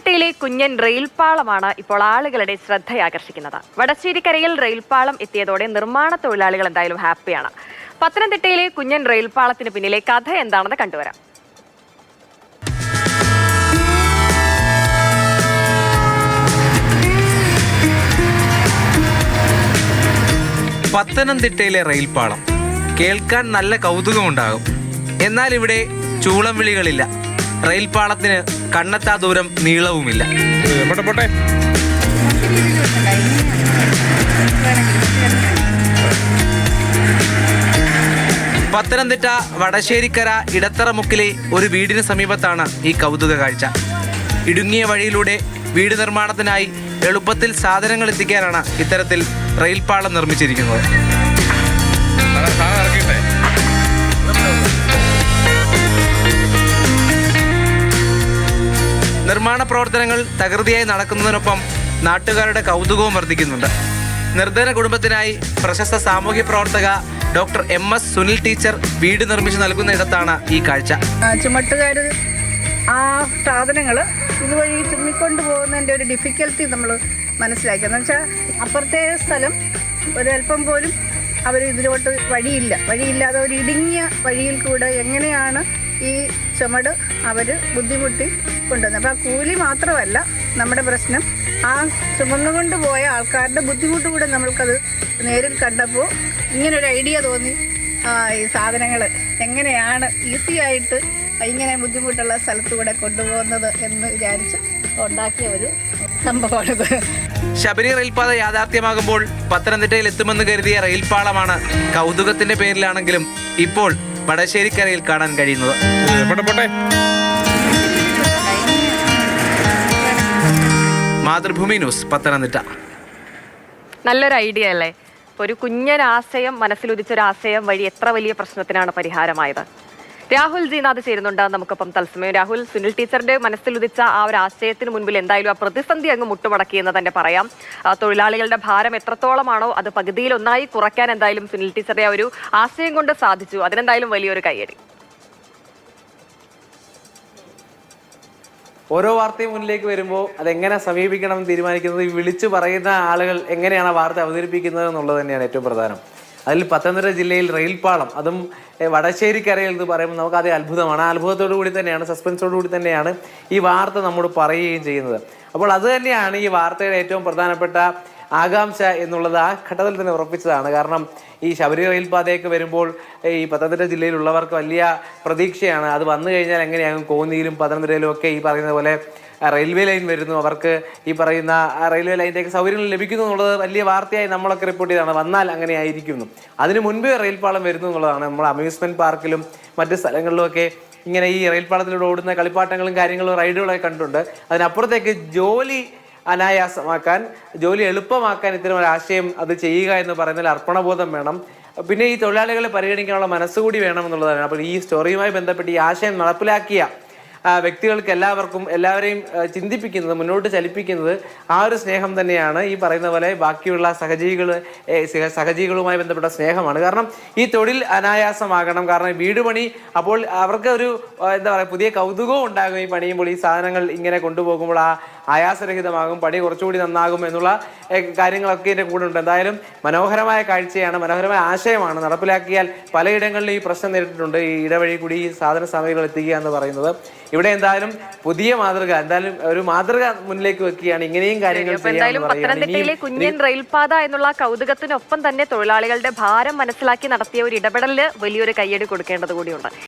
പത്തനംതിട്ടയിലെ കുഞ്ഞൻ റെയിൽപാളമാണ് ഇപ്പോൾ ആളുകളുടെ ശ്രദ്ധയാകർഷിക്കുന്നത്. വടശ്ശേരിക്കരയിൽ റെയിൽപാളം എത്തിയതോടെ നിർമ്മാണ തൊഴിലാളികൾ എന്തായാലും ഹാപ്പിയാണ്. പത്തനംതിട്ടയിലെ കുഞ്ഞൻ റെയിൽപാളത്തിന് പിന്നിലെ കഥ എന്താണെന്ന് കണ്ടുവരാം. പത്തനംതിട്ടയിലെ റെയിൽപാളം കേൾക്കാൻ നല്ല കൗതുകമുണ്ടാകും. എന്നാൽ ഇവിടെ ചൂളം വിളികളില്ല. റെയിൽപാളത്തിന് കണ്ണെത്താ ദൂരം നീളവുമില്ല. പത്തനംതിട്ട വടശ്ശേരിക്കര ഇടത്തറമുക്കിലെ ഒരു വീടിന് സമീപത്താണ് ഈ കൗതുക കാഴ്ച. ഇടുങ്ങിയ വഴിയിലൂടെ വീട് നിർമ്മാണത്തിനായി എളുപ്പത്തിൽ സാധനങ്ങൾ എത്തിക്കാനാണ് ഇത്തരത്തിൽ റെയിൽപാളം നിർമ്മിച്ചിരിക്കുന്നത്. നിർമ്മാണ പ്രവർത്തനങ്ങൾ തകൃതിയായി നടക്കുന്നതിനൊപ്പം നാട്ടുകാരുടെ കൗതുകവും വർദ്ധിക്കുന്നുണ്ട്. നിർധന കുടുംബത്തിനായി പ്രശസ്ത സാമൂഹ്യ പ്രവർത്തക ഡോക്ടർ MS സുനിൽ ടീച്ചർ വീട് നിർമ്മിച്ച് നൽകുന്ന ഇടത്താണ് ഈ കാഴ്ച. ചുമട്ടുകാർ ആ സാധനങ്ങൾ ഇതുവഴി ചുമ്മിക്കൊണ്ട് പോകുന്നതിൻ്റെ ഒരു ഡിഫിക്കൽട്ടി നമ്മൾ മനസ്സിലാക്കി. എന്ന് വെച്ചാൽ അപ്പുറത്തെ സ്ഥലം ഒരല്പം പോലും അവർ ഇതിലോട്ട് വഴിയില്ലാതെ ഒരു ഇടുങ്ങിയ വഴിയിൽ കൂടെ എങ്ങനെയാണ് ഈ ചുമട് അവർ ബുദ്ധിമുട്ടി കൊണ്ടുവന്നത്. അപ്പോൾ ആ കൂലി മാത്രമല്ല നമ്മുടെ പ്രശ്നം, ആ ചുമന്നുകൊണ്ട് പോയ ആൾക്കാരുടെ ബുദ്ധിമുട്ട് കൂടെ നമ്മൾക്കത് നേരിൽ കണ്ടപ്പോൾ ഇങ്ങനൊരു ഐഡിയ തോന്നി. ഈ സാധനങ്ങൾ എങ്ങനെയാണ് ഈസി ആയിട്ട് ഇങ്ങനെ ബുദ്ധിമുട്ടുള്ള സ്ഥലത്തുകൂടെ കൊണ്ടുപോകുന്നത് എന്ന് വിചാരിച്ച് ഉണ്ടാക്കിയ ഒരു സംഭവമാണ്. ശബരി റെയിൽപാത യാഥാർത്ഥ്യമാകുമ്പോൾ പത്തനംതിട്ടയിൽ എത്തുമെന്ന് കരുതിയ റെയിൽപാളമാണ് കൗതുകത്തിന്റെ പേരിലാണെങ്കിലും ഇപ്പോൾ വടശ്ശേരിക്കരയിൽ കാണാൻ കഴിയുന്നത്. മാതൃഭൂമി ന്യൂസ്, പത്തനംതിട്ട. നല്ലൊരു ഐഡിയ അല്ലേ? ഒരു കുഞ്ഞൻ ആശയം, മനസ്സിലുദിച്ചൊരു ആശയം വഴി എത്ര വലിയ പ്രശ്നത്തിനാണ് പരിഹാരമായത്. രാഹുൽ ജീനാഥ് ചേരുന്നുണ്ട് നമുക്കൊപ്പം തത്സമയം. രാഹുൽ, സുനിൽ ടീച്ചറിന്റെ മനസ്സിലുദിച്ച ആ ഒരു ആശയത്തിന് മുൻപിൽ എന്തായാലും ആ പ്രതിസന്ധി അങ്ങ് മുട്ടുമടക്കി എന്ന് തന്നെ പറയാം. തൊഴിലാളികളുടെ ഭാരം എത്രത്തോളമാണോ അത് പകുതിയിൽ ഒന്നായി കുറയ്ക്കാൻ എന്തായാലും സുനിൽ ടീച്ചറുടെ ആ ഒരു ആശയം കൊണ്ട് സാധിച്ചു. അതിനെന്തായാലും വലിയൊരു കയ്യടി. ഓരോ വാർത്തയും മുന്നിലേക്ക് വരുമ്പോൾ അതെങ്ങനെ സമീപിക്കണം എന്ന് തീരുമാനിക്കുന്നത് ഈ വിളിച്ചു പറയുന്ന ആളുകൾ എങ്ങനെയാണ് വാർത്ത അവതരിപ്പിക്കുന്നത് എന്നുള്ളത് തന്നെയാണ് ഏറ്റവും പ്രധാനം. അതിൽ പത്തനംതിട്ട ജില്ലയിൽ റെയിൽപാളം, അതും വടശ്ശേരിക്കരയിൽ എന്ന് പറയുമ്പോൾ നമുക്ക് അതേ അത്ഭുതമാണ്. ആ അത്ഭുതത്തോടു കൂടി തന്നെയാണ്, സസ്പെൻസോടു കൂടി തന്നെയാണ് ഈ വാർത്ത നമ്മോട് പറയുകയും ചെയ്യുന്നത്. അപ്പോൾ അത് തന്നെയാണ് ഈ വാർത്തയുടെ ഏറ്റവും പ്രധാനപ്പെട്ട ആകാംക്ഷ എന്നുള്ളത് ആ ഘട്ടത്തിൽ തന്നെ ഉറപ്പിച്ചതാണ്. കാരണം ഈ ശബരി റെയിൽപാതയൊക്കെ വരുമ്പോൾ ഈ പത്തനംതിട്ട ജില്ലയിലുള്ളവർക്ക് വലിയ പ്രതീക്ഷയാണ്. അത് വന്നു കഴിഞ്ഞാൽ എങ്ങനെയാകും കോന്നിയിലും പത്തനംതിട്ടയിലും ഒക്കെ ഈ പറയുന്ന പോലെ റെയിൽവേ ലൈൻ വരുന്നു, അവർക്ക് ഈ പറയുന്ന റെയിൽവേ ലൈനിലേക്ക് സൗകര്യങ്ങൾ ലഭിക്കുന്നു എന്നുള്ളത് വലിയ വാർത്തയായി നമ്മളൊക്കെ റിപ്പോർട്ട് ചെയ്തതാണ്. വന്നാൽ അങ്ങനെ ആയിരിക്കുന്നു. അതിന് മുൻപേ റെയിൽപാളം വരുന്നു എന്നുള്ളതാണ്. നമ്മൾ അമ്യൂസ്മെന്റ് പാർക്കിലും മറ്റ് സ്ഥലങ്ങളിലുമൊക്കെ ഇങ്ങനെ ഈ റെയിൽപാളത്തിലൂടെ ഓടുന്ന കളിപ്പാട്ടങ്ങളും കാര്യങ്ങളും റൈഡുകളൊക്കെ കണ്ടിട്ടുണ്ട്. അതിനപ്പുറത്തേക്ക് ജോലി അനായാസമാക്കാൻ, ജോലി എളുപ്പമാക്കാൻ ഇത്തരം ഒരു ആശയം അത് ചെയ്യുക എന്ന് പറയുന്നതിൽ അർപ്പണബോധം വേണം. പിന്നെ ഈ തൊഴിലാളികളെ പരിഗണിക്കാനുള്ള മനസ്സുകൂടി വേണം എന്നുള്ളതാണ്. അപ്പോൾ ഈ സ്റ്റോറിയുമായി ബന്ധപ്പെട്ട് ഈ ആശയം നടപ്പിലാക്കിയ വ്യക്തികൾക്ക് എല്ലാവരെയും ചിന്തിപ്പിക്കുന്നത്, മുന്നോട്ട് ചലിപ്പിക്കുന്നത് ആ ഒരു സ്നേഹം തന്നെയാണ്. ഈ പറയുന്ന പോലെ ബാക്കിയുള്ള സഹജീവികളുമായി ബന്ധപ്പെട്ട സ്നേഹമാണ്. കാരണം ഈ തൊഴിൽ അനായാസമാകണം. കാരണം വീട് പണി, അപ്പോൾ അവർക്ക് ഒരു എന്താ പറയുക, പുതിയ കൗതുകവും ഉണ്ടാകും. ഈ പണിയുമ്പോൾ ഈ സാധനങ്ങൾ ഇങ്ങനെ കൊണ്ടുപോകുമ്പോൾ ആ ആയാസരഹിതമാകും, പണി കുറച്ചുകൂടി നന്നാകും എന്നുള്ള കാര്യങ്ങളൊക്കെ ഇതിൻ്റെ കൂടെ ഉണ്ട്. എന്തായാലും മനോഹരമായ കാഴ്ചയാണ്, മനോഹരമായ ആശയമാണ്. നടപ്പിലാക്കിയാൽ പലയിടങ്ങളിലും ഈ പ്രശ്നം നേരിട്ടിട്ടുണ്ട്. ഈ ഇടവഴി കൂടി ഈ സാധന സാമഗ്രികൾ എത്തിക്കുക എന്ന് പറയുന്നത്. ഇവിടെ എന്തായാലും പുതിയ മാതൃക, എന്തായാലും ഒരു മാതൃക മുന്നിലേക്ക് വെക്കുകയാണ്. ഇങ്ങനെയും കാര്യങ്ങൾ എന്തായാലും പത്തനംതിട്ടയിലെ കുഞ്ഞൻ റെയിൽപാത എന്നുള്ള കൗതുകത്തിനൊപ്പം തന്നെ തൊഴിലാളികളുടെ ഭാരം മനസ്സിലാക്കി നടത്തിയ ഒരു ഇടപെടലിന് വലിയൊരു കയ്യടി കൊടുക്കേണ്ടത് കൂടിയുണ്ട്.